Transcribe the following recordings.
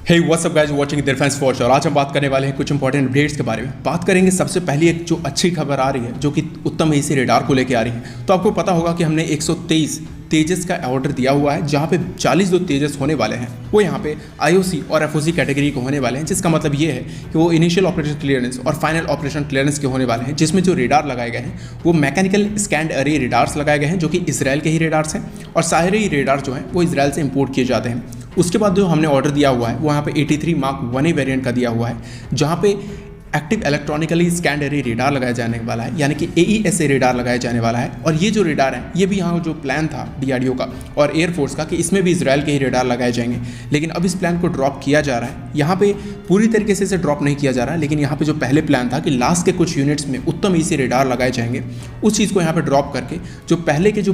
हे what's up guys watching defence force. और आज हम बात करने वाले हैं कुछ इंपॉर्टेंट अपडेट्स के बारे में। बात करेंगे सबसे पहली एक जो अच्छी खबर आ रही है जो कि उत्तम एसी रेडार को लेकर आ रही है। तो आपको पता होगा कि हमने 123 तेजस का ऑर्डर दिया हुआ है, जहाँ पे 40 जो तेजस होने वाले हैं वो यहाँ पे आईओसी और एफओसी कैटेगरी के होने वाले हैं, जिसका मतलब ये है कि वो इनिशियल ऑपरेशन क्लियरेंस और फाइनल ऑपरेशन क्लियरेंस के होने वाले हैं, जिसमें जो रेडार लगाए गए हैं वो मैकेनिकल स्कैंड अरे रेडार्स लगाए गए हैं जो कि इसराइल के ही रेडार्स हैं, और सारे ही रेडार जो हैं वो इसराइल से इंपोर्ट किए जाते हैं। उसके बाद जो हमने ऑर्डर दिया हुआ है वो यहाँ पे 83 मार्क 1A वेरिएंट का दिया हुआ है, जहाँ पे active electronically scanned array radar लगाया जाने वाला है, यानी कि AESA रेडार लगाया जाने वाला है। और ये जो रेडार है ये भी यहाँ जो प्लान था DRDO का और एयरफोर्स का कि इसमें भी इसराइल के ही रेडार लगाए जाएंगे, लेकिन अब इस प्लान को ड्रॉप किया जा रहा है। यहाँ पे पूरी तरीके से इसे ड्रॉप नहीं किया जा रहा है, लेकिन यहाँ पे जो पहले प्लान था कि लास्ट के कुछ यूनिट्स में उत्तम एसी रेडार लगाए जाएंगे, उस चीज़ को यहाँ पे ड्रॉप करके जो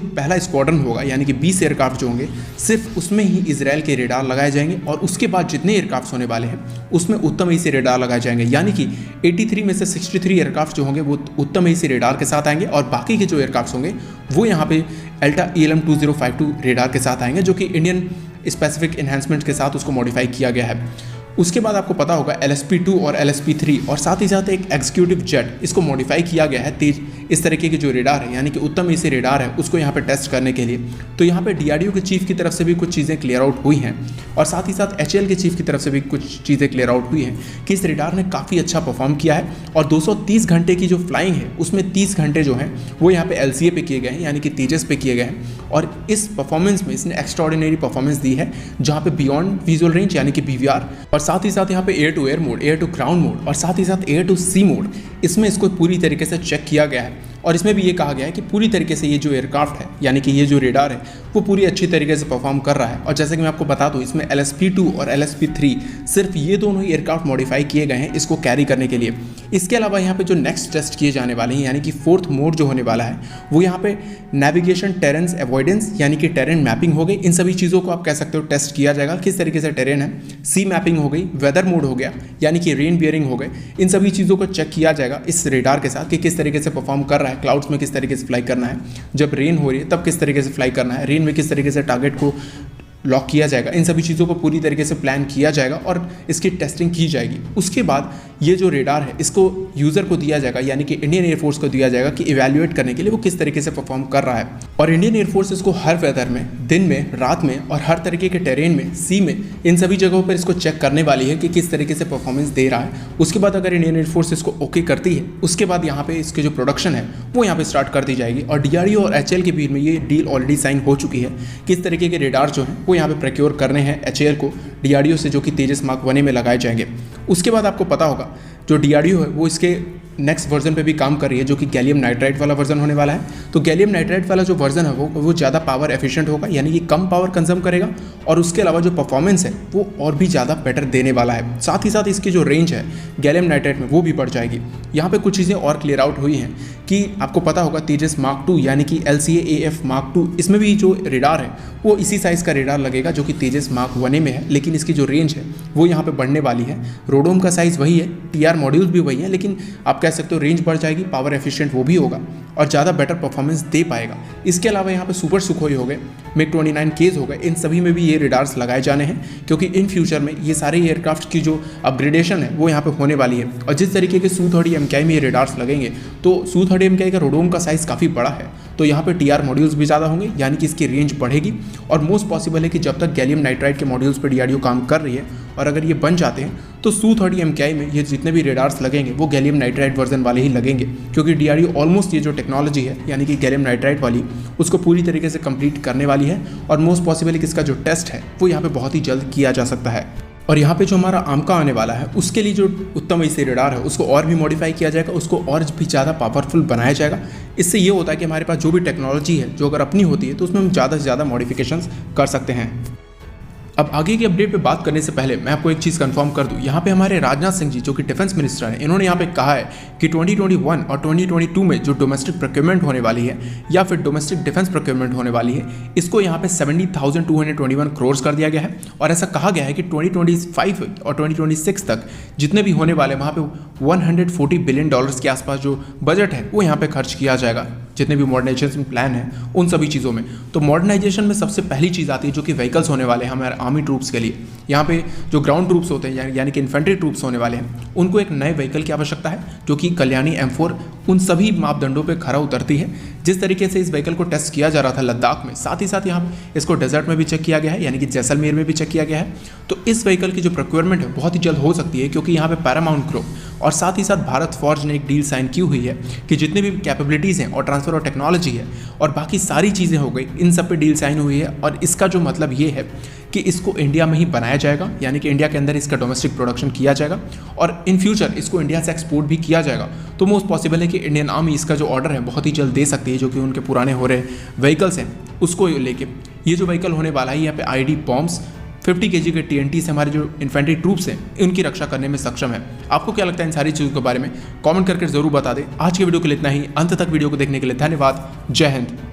पहला स्क्वाड्रन होगा यानी कि 20 एयरक्राफ्ट जो होंगे सिर्फ उसमें ही इसराइल के रेडार लगाए जाएंगे, और उसके बाद जितने एयरक्राफ्ट होने वाले हैं उसमें उत्तम एसी रेडार लगाए जाएंगे। यानी कि 83 में से 63 एयरक्राफ्ट जो होंगे वो उत्तम एसी रेडार के साथ आएंगे, और बाकी के जो एयरक्राफ्ट होंगे वो यहाँ पे एल्टा ELM 2052 रेडार के साथ आएंगे, जो कि इंडियन स्पेसिफिक एनहांसमेंट के साथ उसको मॉडिफाई किया गया है। उसके बाद आपको पता होगा LSP-2 और LSP-3 और साथ ही साथ एक एग्जीक्यूटिव जेट, इसको मॉडिफाई किया गया है तेज इस तरीके के जो रेडार है यानी कि उत्तम एसी रेडार है उसको यहाँ पे टेस्ट करने के लिए। तो यहाँ पे DRDO के चीफ की तरफ से भी कुछ चीज़ें क्लियर आउट हुई हैं, और साथ ही साथ HAL के चीफ की तरफ से भी कुछ चीज़ें क्लियर आउट हुई हैं कि इस रेडार ने काफ़ी अच्छा परफॉर्म किया है, और 230 घंटे की जो फ्लाइंग है उसमें 30 घंटे जो हैं वो यहाँ पे LCA पे किए गए हैं, यानी कि तेजस पे किए गए हैं। और इस परफॉर्मेंस में इसने एक्स्ट्राऑर्डिनरी परफॉर्मेंस दी है, जहाँ पे बियॉन्ड विजुअल रेंज यानी कि BVR, और साथ ही साथ यहाँ पे air to air mode, air to ground mode, और साथ ही साथ एयर टू सी मोड, इसमें इसको पूरी तरीके से चेक किया गया है। और इसमें भी ये कहा गया है कि पूरी तरीके से ये जो एयरक्राफ्ट है यानी कि ये जो रेडार है वो पूरी अच्छी तरीके से परफॉर्म कर रहा है। और जैसे कि मैं आपको बता दूं, इसमें LSP-2 और LSP-3 सिर्फ ये दोनों ही एयरक्राफ्ट मॉडिफाई किए गए हैं इसको कैरी करने के लिए। इसके अलावा यहाँ पे जो नेक्स्ट टेस्ट किए जाने वाले हैं यानी कि 4th मोड जो होने वाला है वो यहाँ पे नेविगेशन टेरेंस अवॉइडेंस यानी कि टेरेन मैपिंग हो गई, इन सभी चीज़ों को आप कह सकते हो टेस्ट किया जाएगा किस तरीके से टेरेन है। सी मैपिंग हो गई, वेदर मोड हो गया यानी कि रेन बियरिंग हो गए, इन सभी चीज़ों को चेक किया जाएगा इस रेडार के साथ कि किस तरीके से परफॉर्म कर रहा है, क्लाउड्स में किस तरीके से फ्लाई करना है, जब रेन हो रही है तब किस तरीके से फ्लाई करना है, रेन में किस तरीके से टारगेट को लॉक किया जाएगा। इन सभी चीज़ों को पूरी तरीके से प्लान किया जाएगा और इसकी टेस्टिंग की जाएगी। उसके बाद ये जो रेडार है इसको यूज़र को दिया जाएगा यानी कि इंडियन एयरफोर्स को दिया जाएगा कि इवैल्यूएट करने के लिए वो किस तरीके से परफॉर्म कर रहा है। और इंडियन एयरफोर्स इसको हर वेदर में, दिन में, रात में और हर तरीके के टेरेन में, सी में, इन सभी जगहों पर इसको चेक करने वाली है कि किस तरीके से परफॉर्मेंस दे रहा है। उसके बाद अगर इंडियन एयरफोर्स इसको ओके करती है, उसके बाद यहाँ पे इसके जो प्रोडक्शन है वो यहाँ पे स्टार्ट कर दी जाएगी। और DRDO और HAL के बीच में ये डील ऑलरेडी साइन हो चुकी है कि इस तरीके के रेडार जो हैं वो यहाँ पे प्रोक्योर करने हैं HAL को DRDO से, जो कि तेजस मार्क 1A में लगाए जाएंगे। उसके बाद आपको पता होगा जो DRDO है वो इसके नेक्स्ट वर्जन पे भी काम कर रही है, जो कि गैलियम नाइट्राइड वाला वर्जन होने वाला है। तो गैलियम नाइट्राइड वाला जो वर्जन है वो ज़्यादा पावर एफिशिएंट होगा, यानी कि कम पावर कंज्यूम करेगा, और उसके अलावा जो परफॉर्मेंस है वो और भी ज़्यादा बेटर देने वाला है। साथ ही साथ इसकी जो रेंज है गैलियम नाइट्राइड में वो भी बढ़ जाएगी। यहाँ पे कुछ चीज़ें और क्लियर आउट हुई हैं कि आपको पता होगा तेजस मार्क 2 यानी कि LCA-AF मार्क 2, इसमें भी जो रेडार है वो इसी साइज़ का रेडार लगेगा जो कि तेजस मार्क 1A में है, लेकिन इसकी जो रेंज है वो यहाँ पे बढ़ने वाली है। रोडोम का साइज़ वही है, TR मॉड्यूल्स भी वही है, लेकिन आप कह सकते हो रेंज बढ़ जाएगी, पावर एफिशिएंट वो भी होगा और ज़्यादा बेटर परफॉर्मेंस दे पाएगा। इसके अलावा यहाँ पे सुपर सुखोई हो गए, MiG-29Ks हो गए, इन सभी में भी ये रेडार्स लगाए जाने हैं, क्योंकि इन फ्यूचर में ये सारे एयरक्राफ्ट की जो अपग्रेडेशन है वो यहाँ पे होने वाली है। और जिस तरीके के Su-30 MKI में ये रेडार्स लगेंगे तो Su-30 MKI का रोडोम का साइज़ काफ़ी बड़ा है, तो यहाँ पे TR मॉड्यूल्स भी ज़्यादा होंगे, यानी कि इसकी रेंज बढ़ेगी। और मोस्ट पॉसिबल है कि जब तक गैलियम नाइट्राइड के मॉड्यूल्स पर DRDO काम कर रही है और अगर ये बन जाते हैं तो Su-30 MKI में ये जितने भी रेडार्स लगेंगे वो गैलियम नाइट्राइड वर्जन वाले ही लगेंगे, क्योंकि DRDO ऑलमोस्ट ये जो टेक्नोलॉजी है यानी कि गैलियम नाइट्राइड वाली उसको पूरी तरीके से कंप्लीट करने वाली है। और मोस्ट पॉसिबल है कि इसका जो टेस्ट है वो यहाँ पे बहुत ही जल्द किया जा सकता है। और यहाँ पे जो हमारा आमका आने वाला है उसके लिए जो उत्तम एसी रेडार है उसको और भी मॉडिफाई किया जाएगा, उसको और भी ज़्यादा पावरफुल बनाया जाएगा। इससे ये होता है कि हमारे पास जो भी टेक्नोलॉजी है जो अगर अपनी होती है तो उसमें हम ज़्यादा से ज़्यादा मॉडिफिकेशंस कर सकते हैं। अब आगे की अपडेट पे बात करने से पहले मैं आपको एक चीज़ कंफर्म कर दूं, यहाँ पे हमारे राजनाथ सिंह जी जो कि डिफेंस मिनिस्टर हैं, इन्होंने यहाँ पे कहा है कि 2021 और 2022 में जो डोमेस्टिक प्रोक्योरमेंट होने वाली है या फिर डोमेस्टिक डिफेंस प्रोक्योरमेंट होने वाली है, इसको यहाँ पे 70,221 करोड़ कर दिया गया है। और ऐसा कहा गया है कि 2025 और 2026 तक जितने भी होने वाले वहाँ पे $140 बिलियन के आसपास जो बजट है वो यहाँ पे खर्च किया जाएगा, जितने भी मॉडर्नाइजेशन प्लान है उन सभी चीज़ों में। तो मॉडर्नाइजेशन में सबसे पहली चीज़ आती है जो कि व्हीकल्स होने वाले हैं हमारे आर्मी ट्रूप्स के लिए। यहाँ पे जो ग्राउंड ट्रूप्स होते हैं यानी कि इन्फेंट्री ट्रूप्स होने वाले हैं, उनको एक नए व्हीकल की आवश्यकता है जो कि कल्याणी M4 उन सभी मापदंडों पे खरा उतरती है। जिस तरीके से इस व्हीकल को टेस्ट किया जा रहा था लद्दाख में, साथ ही साथ यहाँ इसको डेजर्ट में भी चेक किया गया है, यानी कि जैसलमेर में भी चेक किया गया है। तो इस व्हीकल की जो प्रोक्योरमेंट है बहुत ही जल्द हो सकती है, क्योंकि यहाँ पे पैरामाउंट ग्रुप और साथ ही साथ भारत फॉर्ज ने एक डील साइन की हुई है कि जितनी भी कैपेबिलिटीज़ हैं और ट्रांसफ़र और टेक्नोलॉजी है और बाकी सारी चीज़ें हो गई, इन सब पे डील साइन हुई है। और इसका जो मतलब ये है कि इसको इंडिया में ही बनाया जाएगा, यानी कि इंडिया के अंदर इसका डोमेस्टिक प्रोडक्शन किया जाएगा और इन फ्यूचर इसको इंडिया से एक्सपोर्ट भी किया जाएगा। तो मोस्ट पॉसिबल है कि इंडियन आर्मी इसका जो ऑर्डर है बहुत ही जल्द दे सकती है, जो कि उनके पुराने हो रहे व्हीकल्स हैं उसको लेके। ये जो व्हीकल होने वाला है यहाँ पे ID बॉम्ब्स 50 kg के TNT से हमारे जो इन्फेंट्री ट्रूप्स हैं उनकी रक्षा करने में सक्षम है। आपको क्या लगता है इन सारी चीज़ों के बारे में? कमेंट करके ज़रूर बता दें। आज के वीडियो के लिए इतना ही। अंत तक वीडियो को देखने के लिए धन्यवाद। जय हिंद।